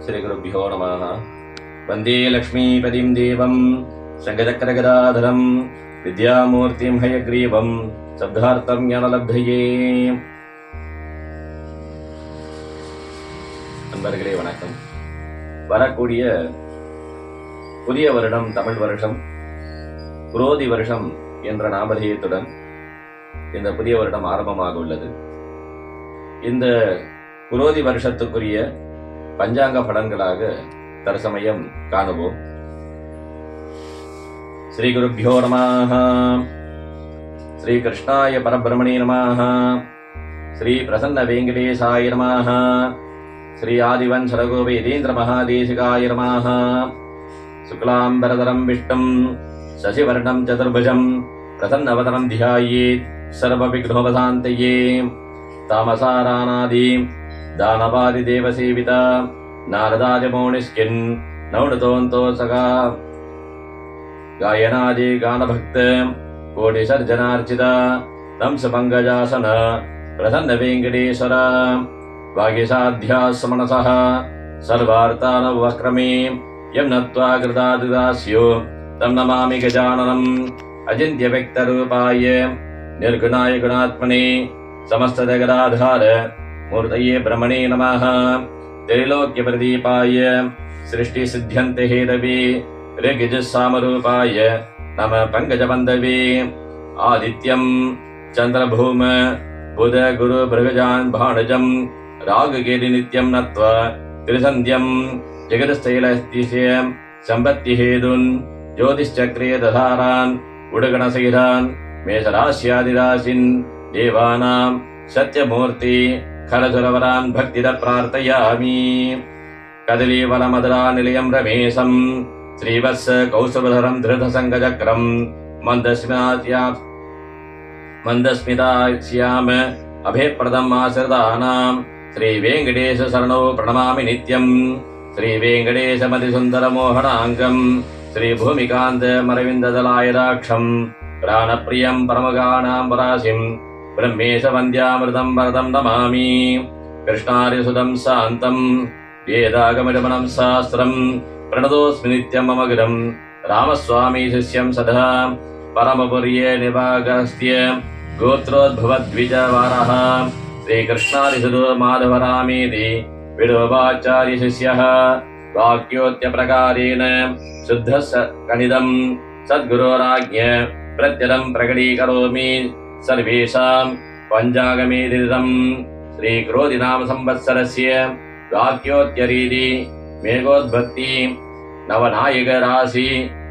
श्रीगुरुभ्यो नमः। वन्दे लक्ष्मीपतिं देवं शङ्खचक्रगदाधरं विद्यामूर्तिं हयग्रीवं शब्दार्थं ஞானலப்தயே. நண்பர்களே வணக்கம். வரக்கூடிய புதிய வருடம் தமிழ் வருஷம் குரோதி வருஷம் என்ற நாமதேயத்துடன் இந்த புதிய வருடம் ஆரம்பமாக உள்ளது. இந்த குரோதி வருஷத்துக்குரிய பஞ்சாங்க பலன்களாக தற்சமயம் காணுவோம். ஸ்ரீ குருभ्यो நமः. ஸ்ரீ கிருஷ்ணாய பரபிரமணே நமः. ஸ்ரீ பிரசன்ன வெங்கடேசாய நமः. ஸ்ரீ ஆதிவன் சரகோபேதீந்திர மகாதேசிகாய நமः. சுக்லாம்பரதரம் விஷ்ணும் சசிவர்ணம் சதுர்புஜம் பிரசன்னவதனம் த்யாயேத் சர்வவிக்னோபசாந்தயே. தாமசாராணாதி தானவாதி தேவசேவிதா நாரதாதிமௌனிஸ்கின் நௌனதோந்தோ சகா காயனாதி கானபக்த கோடி சர்ஜனார்ச்சிதா நம்ச பங்கஜாசன பிரசன்ன வெங்கடேஸ்வர வாகிசாத்தியாஸ்மனசः சர்வார்த்தானவக்ரமே யம் நத்வா கிருதாதிதாஸ்யோ தம் நமாமி கஜானனம் அஜின்த்ய வியக்தரூபாய நிர்குணாய குணாத்மனே समस्तजगदाधार मूर्तये ब्रह्मणे नमः. त्रैलोक्य प्रदीपाय सृष्टि सिद्ध्यन्ते हेतवे ऋग्यजुस्सामरूपाय नमः पंकजबन्धवे. आदित्यं चन्द्रभूम बुध गुरु बृहजान् भाणजं रागकेलि नित्यं नत्वा त्रिसन्ध्यं जगदस्थैलस्तिशय सम्पत्ति हेतुन् ज्योतिश्चक्रे दधारान् उडगणसहितान् मेषराश्यादिराशिन् देवानां सत्यमूर्ति खरसुरवरान् भक्तिदा प्रार्थयामि. कदलीवनमधुरा निलयं रमेशं श्रीवत्स कौस्तुभधरं धृतसङ्गचक्रं मन्दस्मितास्याम अभयप्रदम् आश्रितानां श्रीवेङ्कटेश शरणौ प्रणमामि नित्यं. श्रीवेङ्कटेशमतिसुन्दरमोहनाङ्गं श्रीभूमिकान्तमरविन्ददलायदाक्षं प्राणप्रियं परमगाणां पराशिं ब्रह्मेश वन्द्यामृतं वरदं नमामि. कृष्णार्यसुदं शान्तं वेदागमगमनं शास्त्रं प्रणतोऽस्मि नित्यं मम गिरं. रामस्वामी शिष्यं सदा परमपुर्ये निवागस्त्य गोत्रोद्भवद्विजवारः. श्रीकृष्णार्यसुदो माधवरामेति विडोबाचार्य शिष्यः. वाक्योक्त्यप्रकारेण शुद्धः गणितं सद्गुरोराज्ञ प्रत्यदं प्रकटीकरोमि सर्वेषां पञ्चागमेदिदं. श्रीक्रोधिनाम संवत्सरस्य वाक्योत्तरीति मेघोद्भक्ति नवनायक राशि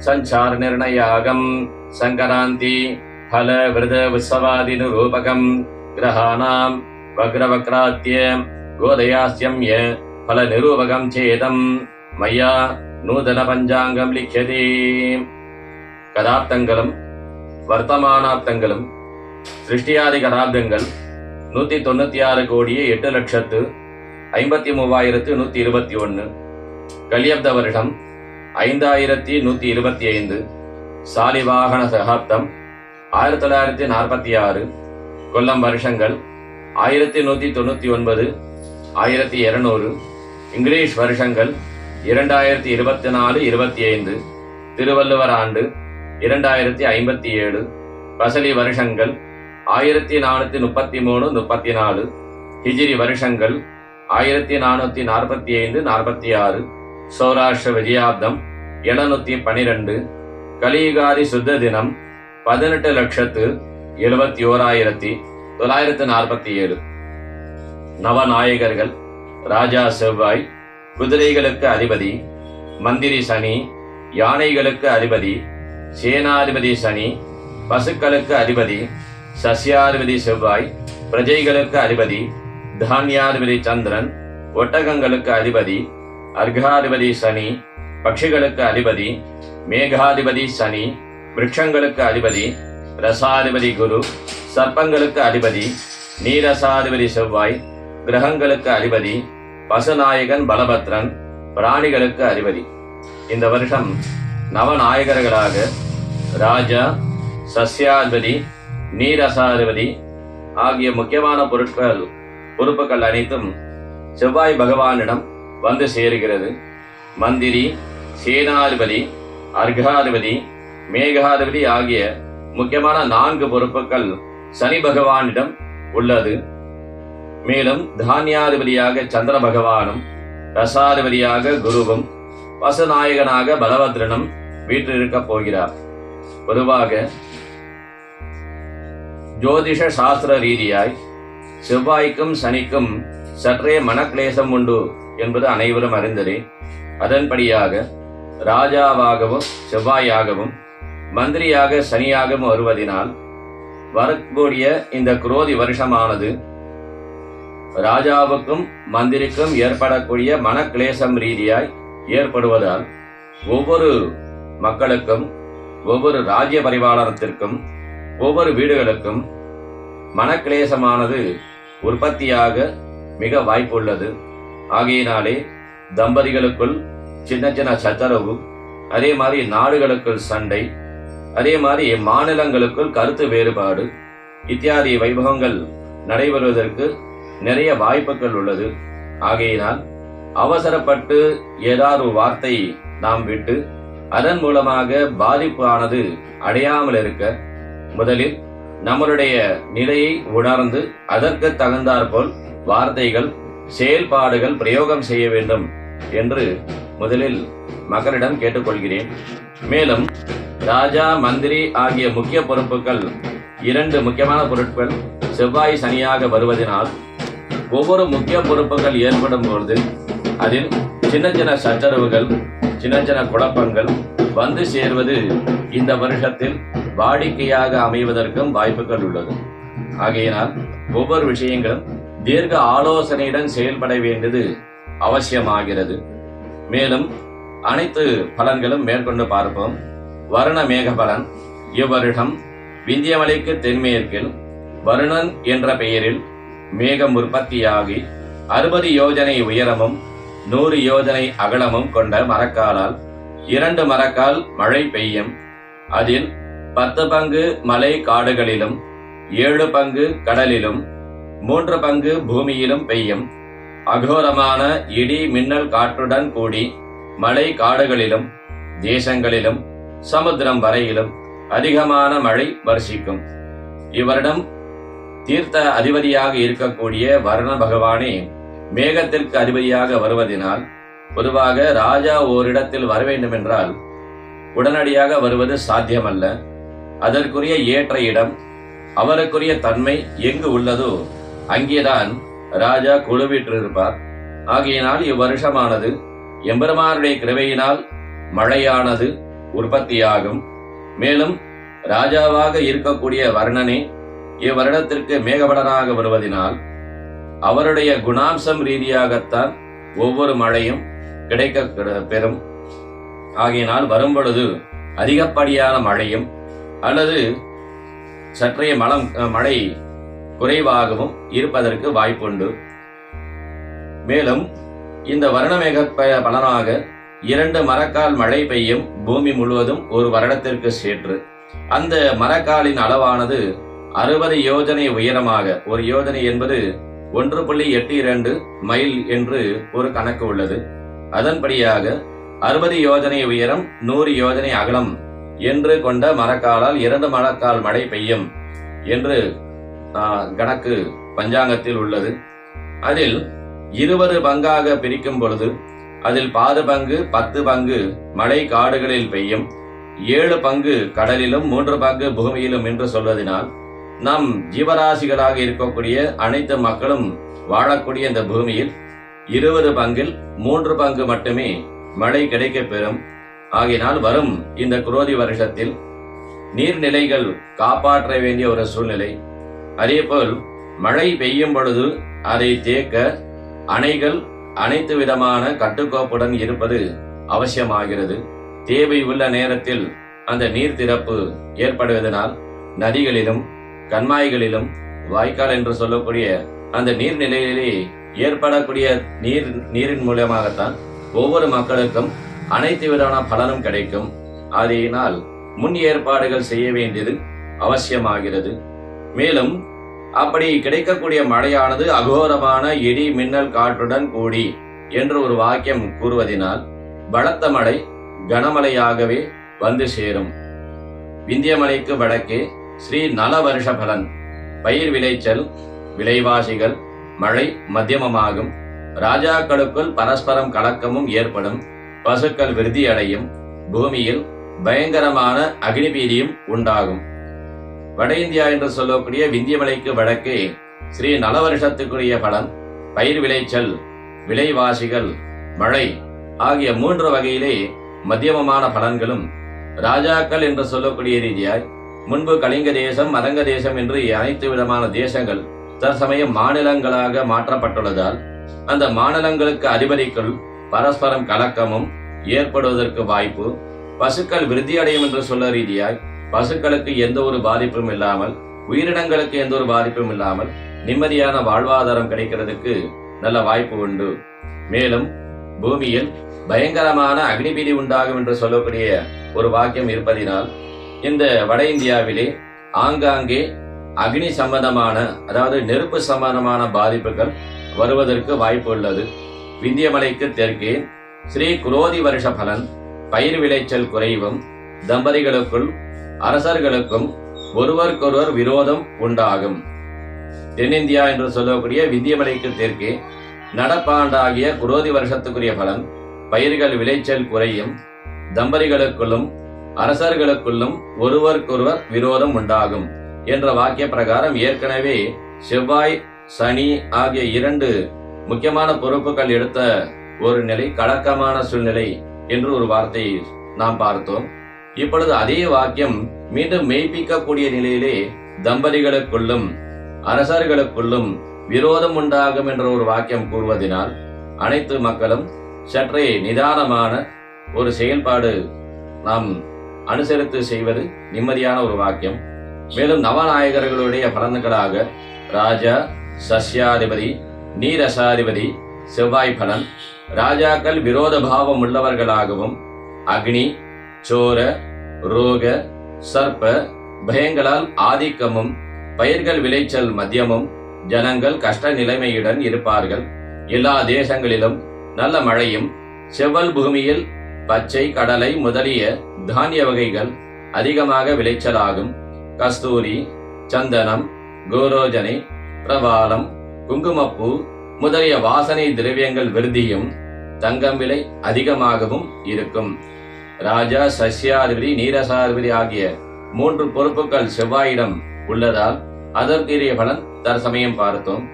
संचार निर्णयागं संक्रांति फल वृद उत्सवादिनिरूपकं ग्रहाणां वक्रवक्रात्य गोदयास्यम्य फल निरूपकं चेदं मया नूतन पञ्चाङ्गं लिख्यते. கதாப்தங்களும் வர்த்தமானாப்தங்களும் சிருஷ்டியாதி கதாப்தங்கள் 196,08,53,121. கலியப்த வருஷம் 5125. சாலிவாகன சகாப்தம் 1946. கொல்லம் வருஷங்கள் 1199, 1200. இங்கிலீஷ் வருஷங்கள் 2024-25. திருவள்ளுவர் ஆண்டு 2057. பசலி வருஷங்கள் 1433-34. ஹிஜ்ரி வருஷங்கள் 1445-46. சௌராஷ்டிர விஜயாப்தம் 712. கலியுகாதி சுத்த தினம் 18,71,947. நவநாயகர்கள் ராஜா செவ்வாய், குதிரைகளுக்கு அதிபதி மந்திரி சனி, யானைகளுக்கு அதிபதி சேனாதிபதி சனி, பசுக்களுக்கு அதிபதி சஸ்யாதிபதி செவ்வாய், பிரஜைகளுக்கு அதிபதி தானியாதிபதி சந்திரன், ஒட்டகங்களுக்கு அதிபதி அர்காதிபதி சனி, பட்சிகளுக்கு அதிபதி மேகாதிபதி சனி, விருட்சங்களுக்கு அதிபதி ரசாதிபதி குரு, சர்ப்பங்களுக்கு அதிபதி நீரசாதிபதி செவ்வாய், கிரகங்களுக்கு அதிபதி பசுநாயகன் பலபத்ரன், பிராணிகளுக்கு அதிபதி. இந்த வருஷம் நவநாயகர்களாக ராஜா, சஸ்யாதிபதி, நீரசாதிபதி ஆகிய முக்கியமான பொறுப்புகள் அனைத்தும் செவ்வாய் பகவானிடம் வந்து சேருகிறது. மந்திரி, சேனாதிபதி, அர்காதிபதி, மேகாதிபதி ஆகிய முக்கியமான 4 பொறுப்புகள் சனி பகவானிடம் உள்ளது. மேலும் தானியாதிபதியாக சந்திர பகவானும், ரசாதிபதியாக குருவும், பசுநாயகனாக பலபத்ரனும் வீற்றிருக்கப் போகிறார். பொதுவாக ஜோதிஷ சாஸ்திர ரீதியாய் செவ்வாய்க்கும் சனிக்கும் சற்றே மனக்லேசம் உண்டு என்பது அனைவரும் அறிந்ததே. அதன்படியாக ராஜாவாகவும் செவ்வாயாகவும் மந்திரியாக சனியாகவும் வருவதினால் வரக்கூடிய இந்த குரோதி வருஷமானது ராஜாவுக்கும் மந்திரிக்கும் ஏற்படக்கூடிய மனக்லேசம் ரீதியாய் ஏற்படுவதால் ஒவ்வொரு மக்களுக்கும், ஒவ்வொரு ராஜ்ய பரிபாலனத்திற்கும், ஒவ்வொரு வீடுகளுக்கும் மனக்லேசமானது உற்பத்தியாக மிக வாய்ப்புள்ளது. ஆகையினாலே தம்பதிகளுக்குள் சின்ன சின்ன சச்சரவு, அதே மாதிரி நாடுகளுக்குள் சண்டை, அதே மாதிரி மாநிலங்களுக்குள் கருத்து வேறுபாடு இத்தியாதி வைபவங்கள் நடைபெறுவதற்கு நிறைய வாய்ப்புகள் உள்ளது. ஆகையினால் அவசரப்பட்டு ஏதாவது வார்த்தை நாம் விட்டு அதன் மூலமாக பாதிப்பு ஆனது அடையாமல் இருக்க முதலில் நம்மளுடைய நிலையை உணர்ந்து அதற்கு தகுந்தாற்போல் வார்த்தைகள், செயல்பாடுகள் பிரயோகம் செய்ய வேண்டும் என்று முதலில் மக்களிடம் கேட்டுக்கொள்கிறேன். மேலும் ராஜா, மந்திரி ஆகிய முக்கிய பொறுப்புகள் 2 முக்கியமான பொருட்கள் செவ்வாய் சனியாக வருவதனால் ஒவ்வொரு முக்கிய பொறுப்புகள் ஏற்படும் பொழுது அதில் சின்ன சின்ன சச்சரவுகள், சின்ன சின்ன குழப்பங்கள் வந்து சேர்வது இந்த வருஷத்தில் வாடிக்கையாக அமைவதற்கும் வாய்ப்புகள் உள்ளது. ஆகையினால் ஒவ்வொரு விஷயங்களும் தீர்க்க ஆலோசனையுடன் செயல்பட வேண்டியது அவசியமாகிறது. மேலும் அனைத்து பலன்களும் மேற்கொண்டு பார்ப்போம். வருண மேக பலன். இவ்வருடம் விந்தியமலைக்கு தென்மேற்கில் வருணன் என்ற பெயரில் மேகம் உற்பத்தியாகி 60 யோஜனை உயரமும் 100 யோஜனை அகலமும் கொண்ட மரக்காலால் 2 மரக்கால் மழை பெய்யும். அதில் 10 பங்கு மலை காடுகளிலும், 7 பங்கு கடலிலும், 3 பங்கு பூமியிலும் பெய்யும். அகோரமான இடி மின்னல் காற்றுடன் கூடி மலை காடுகளிலும், தேசங்களிலும், சமுத்திரம் வரையிலும் அதிகமான மழை வர்ஷிக்கும். இவரிடம் தீர்த்த அதிபதியாக இருக்கக்கூடிய வருண பகவானே மேகத்திற்கு அதிபதியாக வருவதனால் பொதுவாக ராஜா ஓரிடத்தில் வர வேண்டும் என்றால் உடனடியாக வருவது சாத்தியமல்ல. அதற்குரிய ஏற்ற இடம், அவருக்குரிய தன்மை எங்கு உள்ளதோ அங்கேதான் ராஜா குழுவிட்டிருப்பார். ஆகையினால் இவ்வருஷமானது எம்பெருமானுடைய கிருபையினால் மழையானது உற்பத்தியாகும். மேலும் ராஜாவாக இருக்கக்கூடிய வர்ணனே இவ்வருடத்திற்கு மேகபலனாக வருவதனால் அவருடைய குணாம்சம் ரீதியாகத்தான் ஒவ்வொரு மழையும் கிடைக்க பெறும். ஆகையினால் வரும்பொழுது அதிகப்படியான மழையும் அல்லது சற்றே மழை குறைவாகவும் இருப்பதற்கு வாய்ப்புண்டு. மேலும் இந்த வருணமேக பலனாக 2 மரக்கால் மழை பெய்யும் பூமி முழுவதும் ஒரு வருடத்திற்கு சேற்று. அந்த மரக்காலின் அளவானது 60 யோஜனை உயரமாக, ஒரு யோஜனை என்பது 1.82 மைல் என்று ஒரு கணக்கு உள்ளது. அதன்படியாக 60 யோஜனை உயரம் 100 யோஜனை அகலம் என்று கொண்ட மரக்காலால் 2 மரக்கால் மழை பெய்யும் என்று கணக்கு பஞ்சாங்கத்தில் உள்ளது. அதில் 20 பங்காக பிரிக்கும் பொழுது அதில் 10 பங்கு 10 பங்கு மலை காடுகளில் பெய்யும், 7 பங்கு கடலிலும், 3 பங்கு பூமியிலும் என்று சொல்வதனால் நம் ஜீவராசிகளாக இருக்கக்கூடிய அனைத்து மக்களும் வாழக்கூடிய இந்த பூமியில் 20 பங்கில் 3 பங்கு மட்டுமே மழை கிடைக்க பெறும். ஆகினால் வரும் இந்த குரோதி வருஷத்தில் நீர்நிலைகள் காப்பாற்ற வேண்டிய ஒரு சூழ்நிலை. அதேபோல் மழை பெய்யும் பொழுது அதை தேக்க அணைகள் அனைத்து விதமான கட்டுக்கோப்புடன் இருப்பது அவசியமாகிறது. தேவை உள்ள நேரத்தில் அந்த நீர் திறப்பு ஏற்படுவதனால் நதிகளிலும், கண்மாய்களிலும், வாய்க்கால் என்று சொல்லக்கூடிய அந்த நீர்நிலையிலே ஏற்படக்கூடிய நீரின் மூலமாகத்தான் ஒவ்வொரு மக்களுக்கும் அனைத்து விதமான பலனும் கிடைக்கும். ஆகையினால் முன் ஏற்பாடுகள் செய்ய வேண்டியது அவசியமாகிறது. மேலும் அப்படி கிடைக்கக்கூடிய மழையானது அகோரமான இடி மின்னல் காற்றுடன் கூடி என்று ஒரு வாக்கியம் கூறுவதினால் பலத்த மழை கனமழையாகவே வந்து சேரும். விந்தியமலைக்கு வடக்கே ஸ்ரீ நல வருஷ பலன். பயிர் விளைச்சல், விலைவாசிகள், மழை மத்தியமமாகும். ராஜாக்களுக்குள் பரஸ்பரம் கலக்கமும் ஏற்படும். பசுக்கள் விருத்தி அடையும். பூமியில் பயங்கரமான அக்னிபீதியும் உண்டாகும். வட இந்தியா என்று சொல்லக்கூடிய விந்தியமலைக்கு வடக்கே ஸ்ரீ நல வருஷத்துக்குரிய பலன், பயிர் விளைச்சல், விலைவாசிகள், மழை ஆகிய 3 வகையிலே மத்தியமமான பலன்களும், ராஜாக்கள் என்று சொல்லக்கூடிய ரீதியாய் முன்பு கலிங்க தேசம், மதங்க தேசம் என்று அனைத்து விதமான தேசங்கள் தற்சமயம் மாநிலங்களாக மாற்றப்பட்டுள்ளதால் அந்த மாநிலங்களுக்கு அதிபதிக்குள் பரஸ்பரம் கலக்கமும் ஏற்படுவதற்கு வாய்ப்பு. பசுக்கள் விருத்தி அடையும் என்று சொல்ல ரீதியாய் பசுக்களுக்கு எந்த ஒரு பாதிப்பும் இல்லாமல், உயிரினங்களுக்கு எந்த ஒரு பாதிப்பும் இல்லாமல் நிம்மதியான வாழ்வாதாரம் கிடைக்கிறதுக்கு நல்ல வாய்ப்பு உண்டு. மேலும் பூமியில் பயங்கரமான அக்னிபீதி உண்டாகும் என்று சொல்லக்கூடிய ஒரு வாக்கியம் இருப்பதினால் இந்த வட இந்தியாவிலே ஆங்காங்கே அக்னி சம்பந்தமான, அதாவது நெருப்பு சம்பந்தமான பாதிப்புகள் வருவதற்கு வாய்ப்பு உள்ளது. விந்தியமலைக்கு தெற்கே ஸ்ரீ குரோதி வருஷ பலன், பயிர் விளைச்சல் குறைவும், தம்பதிகளுக்குள் அரசர்களுக்கும் ஒருவருக்கொருவர் விரோதம் உண்டாகும். தென்னிந்தியா என்று சொல்லக்கூடிய விந்தியமலைக்கு தெற்கே நடப்பாண்டாகிய குரோதி வருஷத்துக்குரிய பலன், பயிர்கள் விளைச்சல் குறையும், தம்பதிகளுக்குள்ளும் அரசர்களுக்குள்ளும் ஒருவருக்கொருவர் விரோதம் உண்டாகும் என்ற வாக்கிய பிரகாரம் ஏற்கனவே செவ்வாய், சனி ஆகிய 2 முக்கியமான பொறுப்புகள் எடுத்த ஒரு நிலை கலக்கமான சூழ்நிலை என்று ஒரு வார்த்தை நாம் பார்த்தோம். இப்பொழுது அதே வாக்கியம் மீண்டும் மெய்ப்பிக்கக்கூடிய நிலையிலே தம்பதிகளுக்குள்ளும் அரசர்களுக்குள்ளும் விரோதம் உண்டாகும் என்ற ஒரு வாக்கியம் கூறுவதனால் அனைத்து மக்களும் சற்றே நிதானமான ஒரு செயல்பாடு நாம் அனுசரித்து செய்வது நிம்மதியான ஒரு வாக்கியம். மேலும் நவநாயகர்களுடைய பலன்களாக ராஜா, சஸ்யாதிபதி, நீரசாதிபதி, செவ்வாய் பலன், ராஜாக்கள் விரோத பாவம் உள்ளவர்களாகவும், அக்னி, சோர, ரோக, சர்ப்ப பயங்களால் ஆதிக்கமும், பயிர்கள் விளைச்சல் மத்தியமும், ஜனங்கள் கஷ்ட நிலைமையுடன் இருப்பார்கள். எல்லா தேசங்களிலும் நல்ல மழையும், செவ்வல் பூமியில் பச்சை, கடலை முதலிய தானிய வகைகள் அதிகமாக விளைச்சலாகும். கஸ்தூரி, சந்தனம், கோரோஜனை, பிரவாலம், குங்குமப்பூ முதலிய வாசனை திரவியங்கள் விருத்தியும், தங்கம் விலை அதிகமாகவும் இருக்கும். ராஜா, சஸ்யாதிபதி, நீரசாதிபதி ஆகிய 3 பொறுப்புகள் செவ்வாயிடம் உள்ளதால் அதற்குரிய பலன் தற்சமயம் பார்த்தோம்.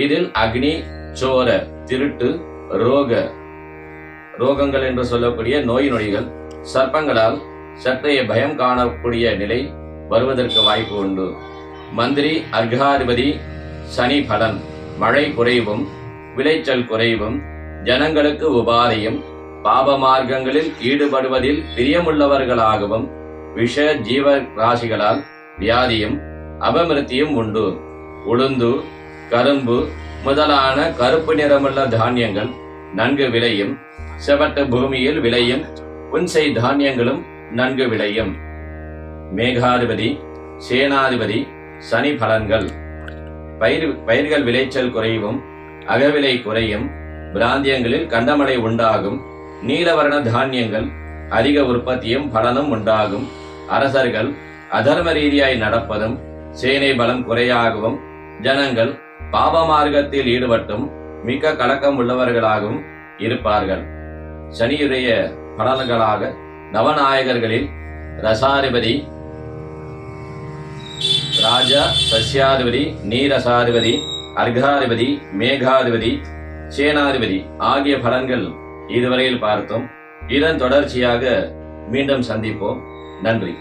இதில் அக்னி, சோர, திருட்டு, ரோகங்கள் என்று சொல்லக்கூடிய நோய் நொடிகள், சர்ப்பங்களால் சற்றைய பயம் காணக்கூடிய நிலை வருவதற்கு வாய்ப்பு உண்டு. மந்திரி, அர்காதிபதி சனி பலன், மழை குறைவும், விளைச்சல் குறைவும், ஜனங்களுக்கு உபாதையும், பாப மார்க்கங்களில் ஈடுபடுவதில் பிரியமுள்ளவர்களாகவும், விஷ ஜீவ ராசிகளால் வியாதியும் அபமிருத்தியும் உண்டு. உளுந்து, கரும்பு முதலான கருப்பு நிறமுள்ள தானியங்கள் நன்கு விளையும். செவட்டு பூமியில் விளையும் புன்சை தானியங்களும் நன்கு விளையும். மேகாதிபதி, சேனாதிபதி சனி பலன்கள், பயிர்கள் விளைச்சல் குறைவும், அகவிலை குறையும், பிராந்தியங்களில் கண்டமழை உண்டாகும். நீலவர்ண தானியங்கள் அதிக உற்பத்தியும் பலனும் உண்டாகும். அரசர்கள் அதர்ம ரீதியாய் நடப்பதும், சேனை பலம் குறையாகவும், ஜனங்கள் பாப மார்க்கத்தில் ஈடுபட்டும் மிக்க கலக்கம் உள்ளவர்களாகவும் இருப்பார்கள். சனியுடைய பலன்களாக நவநாயகர்களில் ரசாதிபதி ராஜா, சஸ்யாதிபதி, நீரசாதிபதி, அர்காதிபதி, மேகாதிபதி, சேனாதிபதி ஆகிய பலன்கள் இதுவரையில் பார்த்தோம். இதன் தொடர்ச்சியாக மீண்டும் சந்திப்போம். நன்றி.